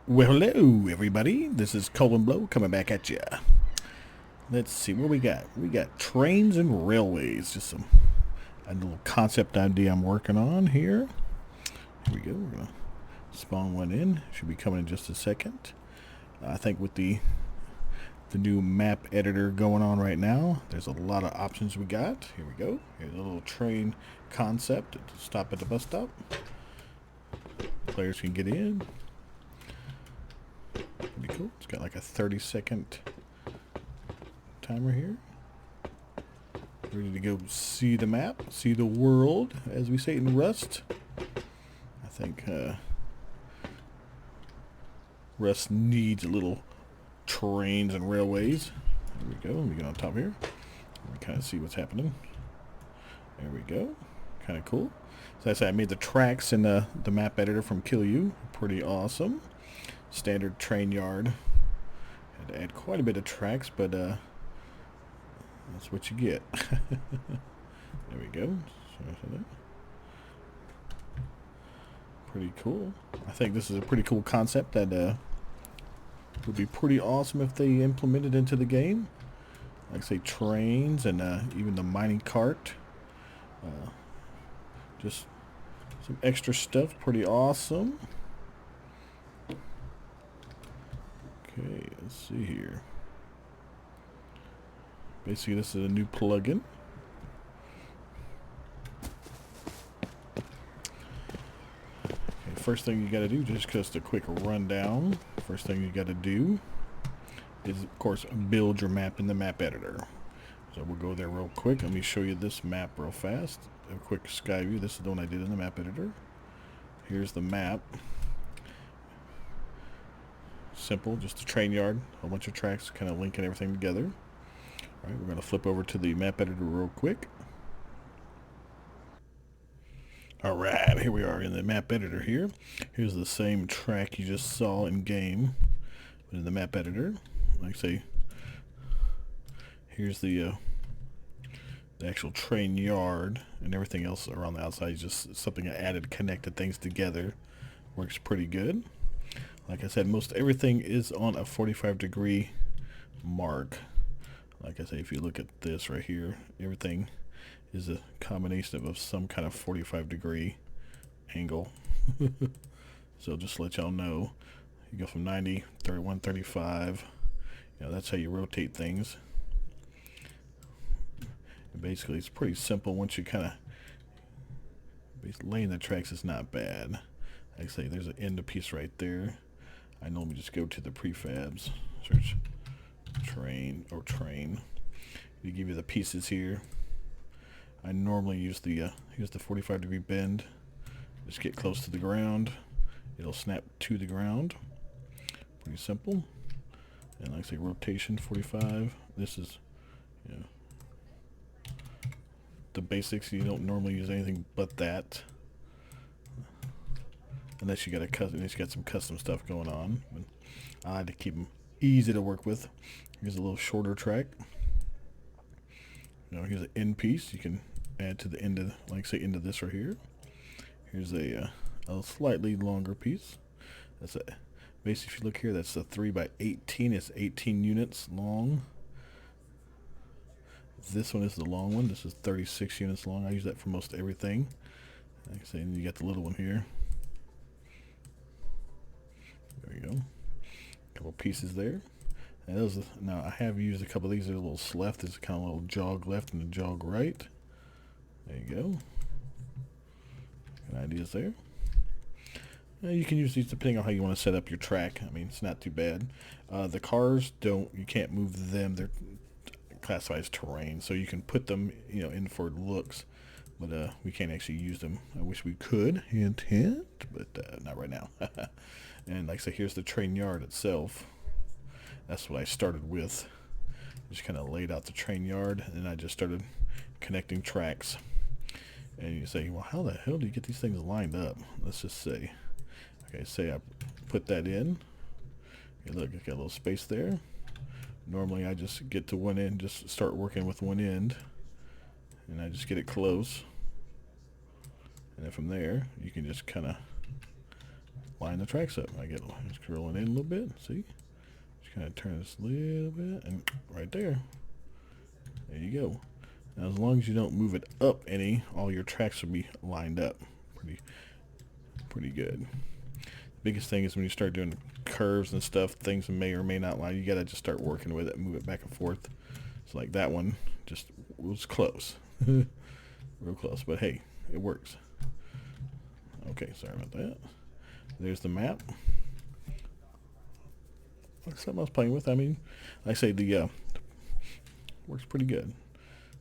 Well, hello, everybody. This is Colin Blow coming back at you. Let's see what we got. We got trains and railways. Just a little concept idea I'm working on here. Here we go. We're gonna spawn one in. Should be coming in just a second. I think with the new map editor going on right now, there's a lot of options we got. Here we go. Here's a little train concept. Stop at the bus stop. Players can get in. Pretty cool. It's got like a 30-second timer here. Ready to go see the map, see the world, as we say in Rust. I think Rust needs a little trains and railways. There we go. Let me get on top here. We kind of see what's happening. There we go. Kind of cool. So as I said, I made the tracks in the map editor from Kill You. Pretty awesome. Standard train yard. Had to add quite a bit of tracks, but that's what you get. There we go. Pretty cool. I think this is a pretty cool concept that would be pretty awesome if they implemented into the game. Like say trains and even the mining cart. Just some extra stuff. Pretty awesome. Okay, let's see here. Basically, this is a new plugin. Okay, first thing you got to do, just a quick rundown. First thing you got to do is, of course, build your map in the map editor. So we'll go there real quick. Let me show you this map real fast. A quick sky view. This is the one I did in the map editor. Here's the map. Simple, just a train yard, a whole bunch of tracks, kind of linking everything together. Alright, we're going to flip over to the map editor real quick. Alright, here we are in the map editor here. Here's the same track you just saw in game, but in the map editor. Like I say, here's the actual train yard, and everything else around the outside is just something I added, connected things together. Works pretty good. Like I said, most everything is on a 45-degree mark. Like I say, if you look at this right here, everything is a combination of some kind of 45-degree angle. So just to let y'all know, you go from 90, 31, 35. You know, that's how you rotate things. And basically, it's pretty simple once you kind of laying the tracks is not bad. Like I say, there's an end piece right there. I normally just go to the prefabs, search train. They give you the pieces here. I normally use the here's the 45-degree bend. Just get close to the ground. It'll snap to the ground. Pretty simple. And like I say, rotation 45. This is, you know, the basics. You don't normally use anything but that. Unless you got some custom stuff going on. But I like to keep them easy to work with. Here's a little shorter track. You know, here's an end piece you can add to the end of, like say, end of this right here. Here's a slightly longer piece. That's a basically, if you look here, that's a 3x18. It's 18 units long. This one is the long one. This is 36 units long. I use that for most everything. Like I say, and you got the little one here. There you go. A couple pieces there. And now I have used a couple of these. There's a little left. There's kind of a little jog left and a jog right. There you go. Good ideas there. You can use these depending on how you want to set up your track. I mean, it's not too bad. The cars you can't move them. They're classified as terrain, so you can put them, you know, in for looks. But we can't actually use them. I wish we could. Hint, hint. But not right now. And like I say, here's the train yard itself. That's what I started with. Just kind of laid out the train yard, and then I just started connecting tracks. And you say, well, how the hell do you get these things lined up? Let's just say. Okay, say I put that in. Okay, look, I got a little space there. Normally I just get to one end, just start working with one end. And I just get it close. And then from there, you can just kind of line the tracks up. I get scrolling in a little bit. See, just kind of turn this a little bit, and right there. There you go. Now, as long as you don't move it up any, all your tracks will be lined up. Pretty good. The biggest thing is when you start doing curves and stuff, things may or may not line. You gotta just start working with it, move it back and forth. So like that one just was close. Real close, but hey, it works. Okay, sorry about that. There's the map. That's something I was playing with. I mean, I say the works pretty good.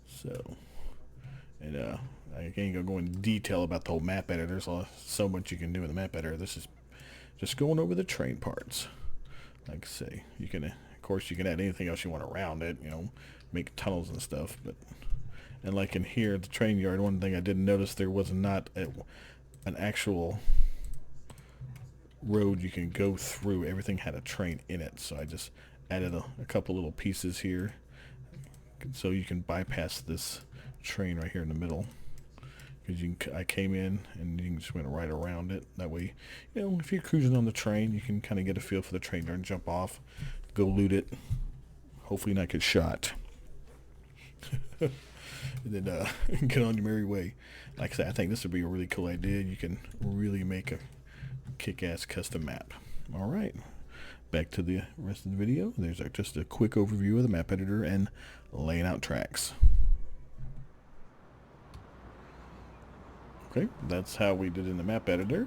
So, and I ain't gonna go into detail about the whole map editor. There's so much you can do with the map editor. This is just going over the train parts. Like I say, you can, of course, you can add anything else you want around it. You know, make tunnels and stuff. But and like in here at the train yard, one thing I didn't notice, there was not an actual road you can go through. Everything had a train in it, so I just added a couple little pieces here so you can bypass this train right here in the middle, because I came in and you can just went right around it. That way, you know, if you're cruising on the train, you can kind of get a feel for the train and jump off, go loot it, hopefully not get shot, and then get on your merry way. Like I said, I think this would be a really cool idea. You can really make a kick-ass custom map. All right, back to the rest of the video. There's just a quick overview of the map editor and laying out tracks. Okay, that's how we did in the map editor.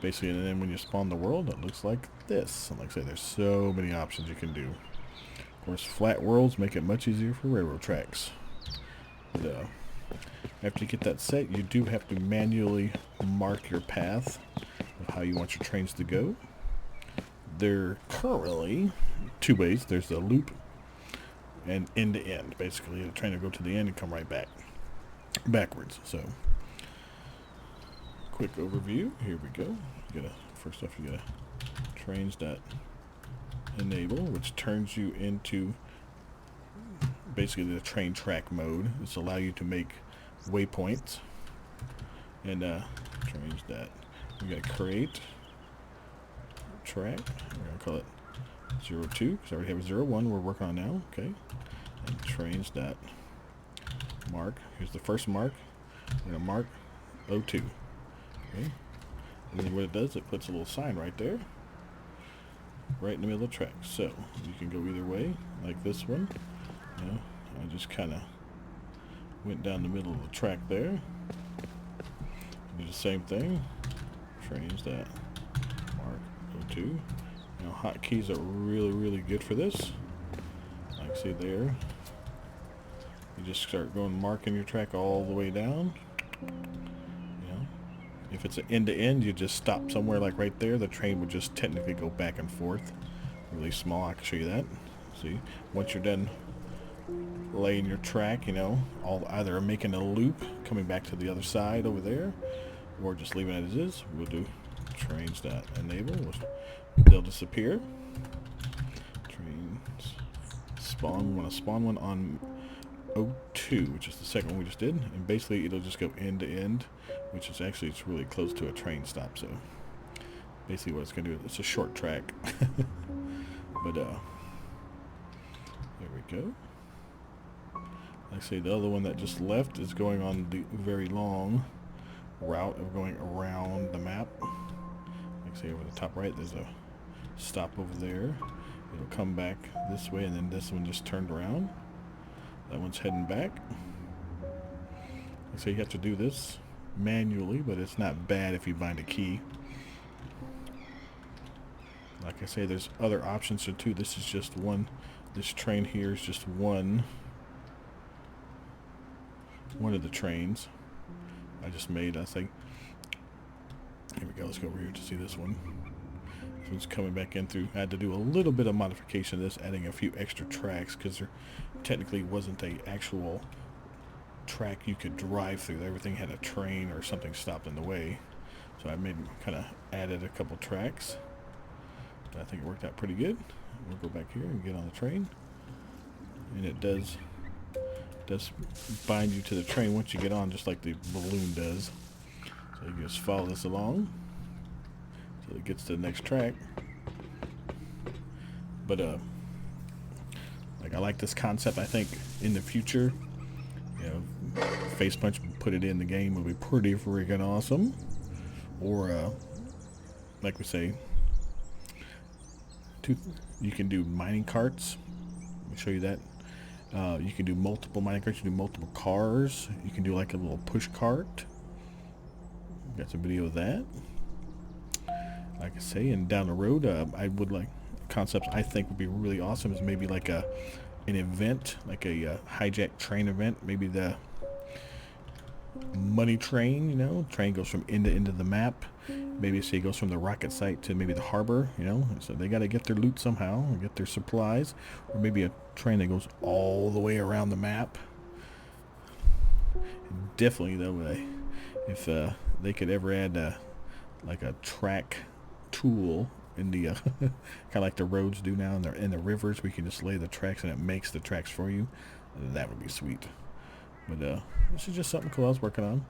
Basically, and then when you spawn the world, it looks like this. And like I say, there's so many options you can do. Of course, flat worlds make it much easier for railroad tracks. But, after you get that set, you do have to manually mark your path of how you want your trains to go. There are currently two ways. There's the loop and end to end. Basically, the train will go to the end and come right backwards. So, quick overview. Here we go. First off, you gotta trains.enable, which turns you into basically the train track mode. This allow you to make waypoints. And we gotta create track. We're gonna call it 02 because I already have a 01 we're working on now. Okay, and trains dot mark. Here's the first mark. We're gonna mark 02. Okay, and then what it does, it puts a little sign right there, right in the middle of the track. So you can go either way, like this one. You know, I just kind of went down the middle of the track there. Do the same thing. Trains that mark 02. Now hotkeys are really good for this. Like see there, you just start going marking your track all the way down. You know, if it's an end to end, you just stop somewhere like right there. The train would just technically go back and forth. Really small. I can show you that. See, once you're done laying your track, you know, either making a loop coming back to the other side over there, or just leaving it as is. We'll do trains.enable. They'll disappear. Trains spawn. We want to spawn one on 02, which is the second one we just did, and basically it'll just go end to end, which is actually it's really close to a train stop. So basically what it's going to do, it's a short track. But there we go. Like I say, the other one that just left is going on the very long route of going around the map. Like I say, over the top right, there's a stop over there. It'll come back this way, and then this one just turned around. That one's heading back. Like I say, you have to do this manually, but it's not bad if you bind a key. Like I say, there's other options too. This is just one. This train here is just one of the trains I just made. I think. Here we go. Let's go over here to see this one. This one's coming back in through. I had to do a little bit of modification of this, adding a few extra tracks because there technically wasn't a actual track you could drive through. Everything had a train or something stopped in the way. So I kind of added a couple tracks. But I think it worked out pretty good. We'll go back here and get on the train, and it does bind you to the train once you get on, just like the balloon does. So you just follow this along till it gets to the next track. But like, I like this concept. I think in the future, you know, Face Punch put it in the game will be pretty freaking awesome. Or like we say, you can do mining carts. Let me show you that. You can do multiple mining carts. You can do multiple cars. You can do like a little push cart. Got some video of that. Like I say, and down the road, I would like concepts I think would be really awesome is maybe like an event, like a hijack train event. Maybe the money train. You know, train goes from end to end of the map. Maybe say it goes from the rocket site to maybe the harbor. You know, so they got to get their loot somehow, and get their supplies, or maybe a train that goes all the way around the map. Definitely though, if they could ever add like a track tool in the kind of like the roads do now in the rivers, we can just lay the tracks and it makes the tracks for you. That would be sweet. But this is just something cool I was working on.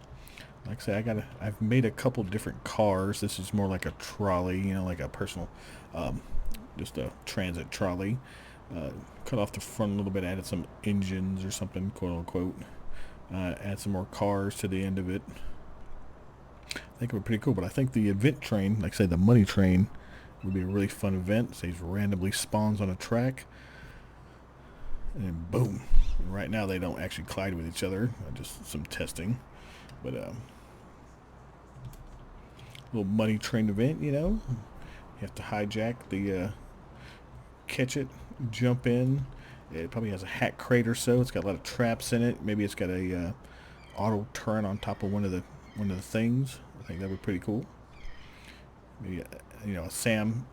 Like I say, I've made a couple different cars. This is more like a trolley, you know, like a personal, just a transit trolley. Cut off the front a little bit, added some engines or something, quote unquote. Add some more cars to the end of it. I think it would be pretty cool, but I think the event train, like say the money train, would be a really fun event. Say it randomly spawns on a track, and then boom. And right now they don't actually collide with each other, just some testing. But little money train event, you know. You have to hijack the, catch it, jump in. It probably has a hat crate or so. It's got a lot of traps in it. Maybe it's got a auto turn on top of one of the things. I think that would be pretty cool. Maybe you know, a SAM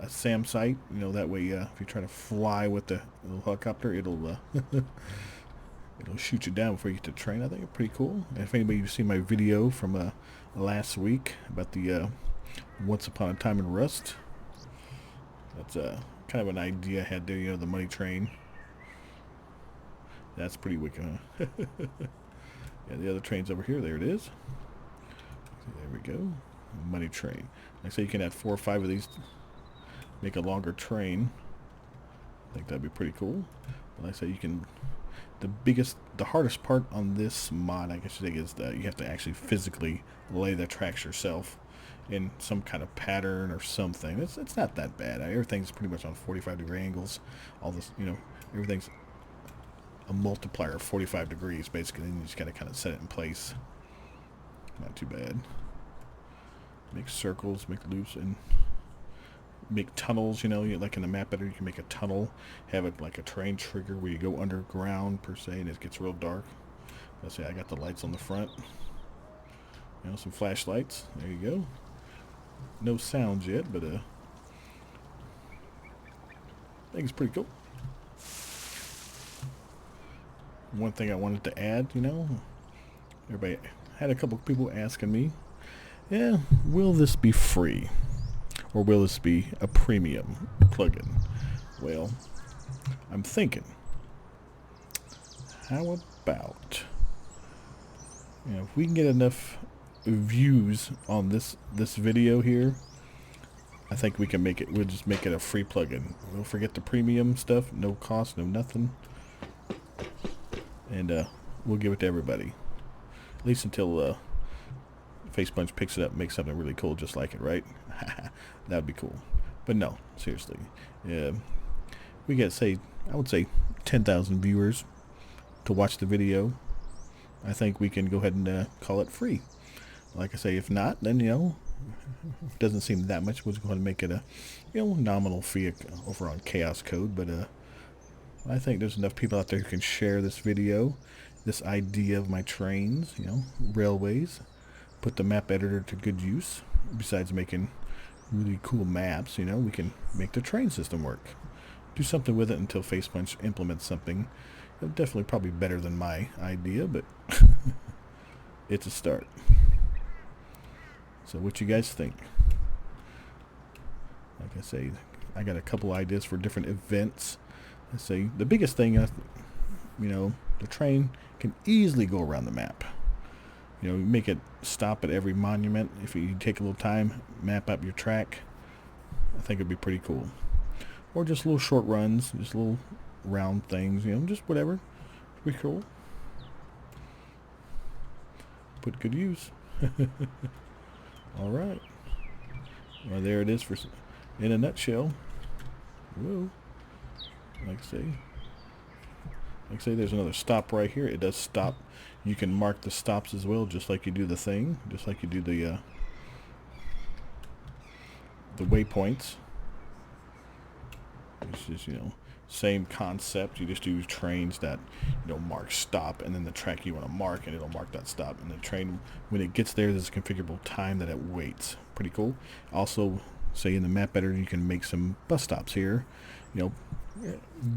site. You know, that way if you try to fly with the little helicopter, it'll it'll shoot you down before you get to the train. I think it's pretty cool. And if anybody's seen my video from last week about the Once Upon a Time in Rust, that's kind of an idea I had there. You know, the money train. That's pretty wicked, huh? Yeah, the other train's over here. There it is. There we go. Money train. Like I say, you can add 4 or 5 of these, make a longer train. I think that'd be pretty cool. But like I say, you can. The hardest part on this mod, I guess you think, is that you have to actually physically lay the tracks yourself in some kind of pattern or something. It's not that bad. Everything's pretty much on 45-degree angles. All this, you know, everything's a multiplier of 45 degrees basically, and you just gotta kind of set it in place. Not too bad. Make circles, make loops, and make tunnels. You know, like in the map editor, you can make a tunnel, have it like a train trigger where you go underground per se, and it gets real dark. Let's say I got the lights on the front. You know, some flashlights. There you go. No sounds yet, but I think it's pretty cool. One thing I wanted to add, you know, everybody had a couple people asking me, yeah, will this be free or will this be a premium plugin? Well, I'm thinking, how about, you know, if we can get enough views on this video here, I think we can make it. We'll just make it a free plugin. We'll forget the premium stuff, no cost, no nothing. And we'll give it to everybody, at least until Face Punch picks it up and makes something really cool just like it, right? That would be cool. But no, seriously, we get, say, I would say 10,000 viewers to watch the video. I think we can go ahead and call it free. Like I say, if not, then, you know, it doesn't seem that much. We'll just go ahead and make it a, you know, nominal fee over on Chaos Code. But I think there's enough people out there who can share this video, this idea of my trains, you know, railways, put the map editor to good use. Besides making really cool maps, you know, we can make the train system work. Do something with it until Face Punch implements something. Definitely probably better than my idea, but it's a start. So what you guys think? Like I say, I got a couple ideas for different events. I say the biggest thing, you know, the train can easily go around the map. You know, make it stop at every monument. If you take a little time, map up your track, I think it'd be pretty cool. Or just little short runs, just little round things, you know, just whatever. Pretty cool. Put good use. All right. Well, there it is for in a nutshell. Whoa. Like I say, there's another stop right here. It does stop. You can mark the stops as well, just like you do the thing, just like you do the waypoints. It's just, you know, same concept. You just do trains that, you know, mark stop, and then the track you want to mark, and it'll mark that stop. And the train, when it gets there, there's a configurable time that it waits. Pretty cool. Also, say in the map editor, you can make some bus stops here. You know,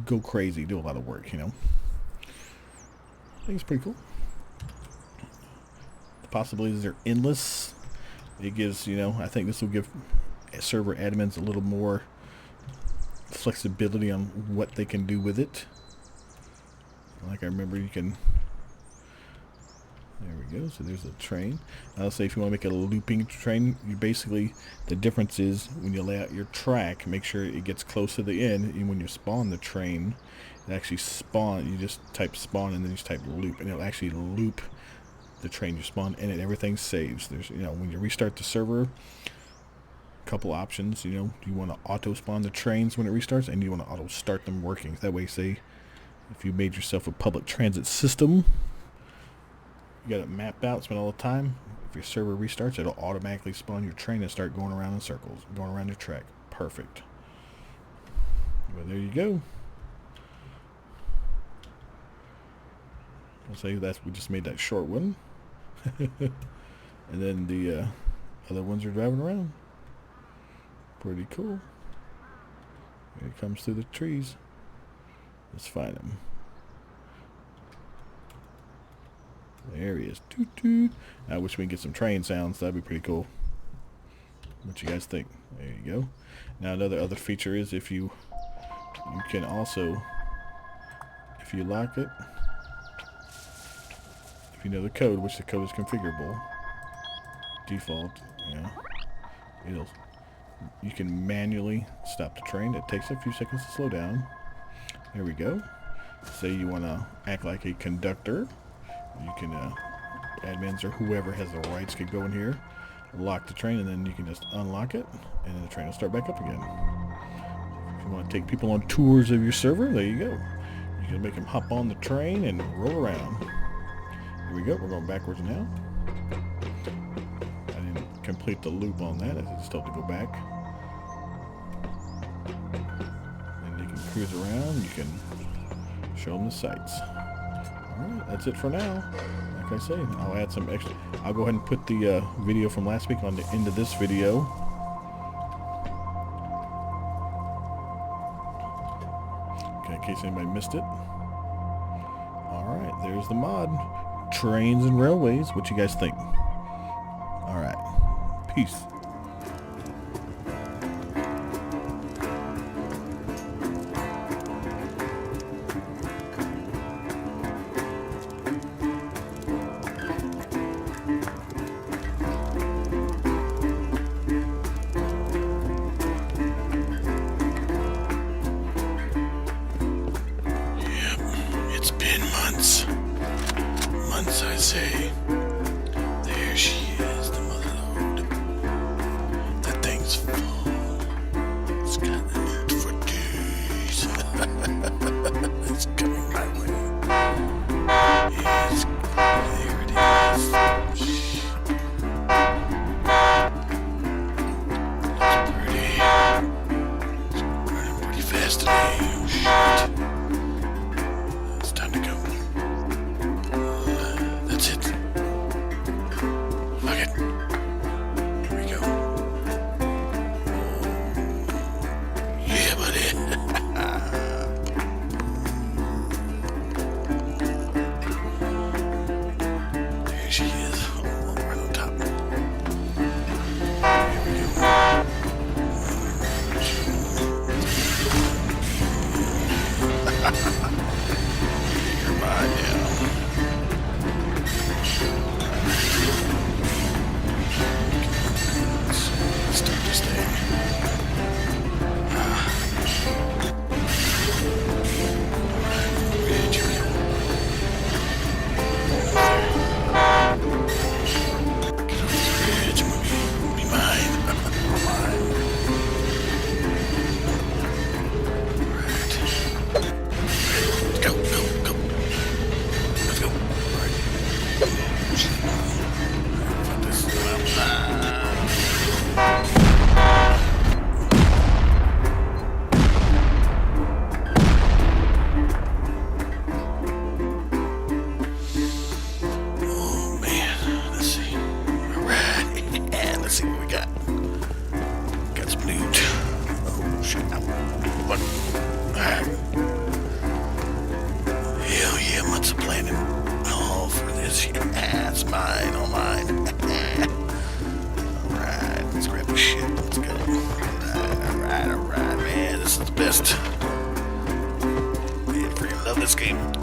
go crazy, do a lot of work. You know, I think it's pretty cool. The possibilities are endless. It gives, you know, I think this will give server admins a little more flexibility on what they can do with it. Like I remember, you can. There we go. So there's a train. I'll say if you want to make a looping train, you basically, the difference is when you lay out your track, make sure it gets close to the end. And when you spawn the train, it actually spawn. You just type spawn and then you just type loop, and it'll actually loop the train you spawn, and everything saves. There's, you know, when you restart the server, couple options. You know, do you want to auto spawn the trains when it restarts, and you want to auto start them working? That way, say if you made yourself a public transit system, you got it mapped out, spend all the time. If your server restarts, it'll automatically spawn your train and start going around in circles, going around your track. Perfect. Well, there you go. I'll say that's, we just made that short one. And then the other ones are driving around. Pretty cool. Here it comes through the trees. Let's find him. There he is. Toot toot. I wish we could get some train sounds. That'd be pretty cool. What you guys think? There you go. Now another feature is if you can also, if you lock it, if you know the code, which the code is configurable, default, yeah, you can manually stop the train. It takes a few seconds to slow down. There we go. Say you want to act like a conductor. You can, admins or whoever has the rights could go in here, lock the train, and then you can just unlock it, and then the train will start back up again. If you want to take people on tours of your server, there you go. You can make them hop on the train and roll around. Here we go. We're going backwards now. I didn't complete the loop on that. I just told to go back. And you can cruise around. You can show them the sights. Alright, that's it for now. Like I say, I'll add some extra. I'll go ahead and put the video from last week on the end of this video. Okay, in case anybody missed it. Alright, there's the mod. Trains and railways. What you guys think? Alright. Peace. Months, I say. There she is, the mother lode. That thing's full. It's got meat for days. It's coming my way. It's, there it is. It's pretty. It's running pretty fast today. Oh, shit. It's time to go. That's it. Fuck it. Here we go. Yeah, buddy. There she is. Oh, right on top. Here we go. 1, 2, 3. best. We freaking love this game.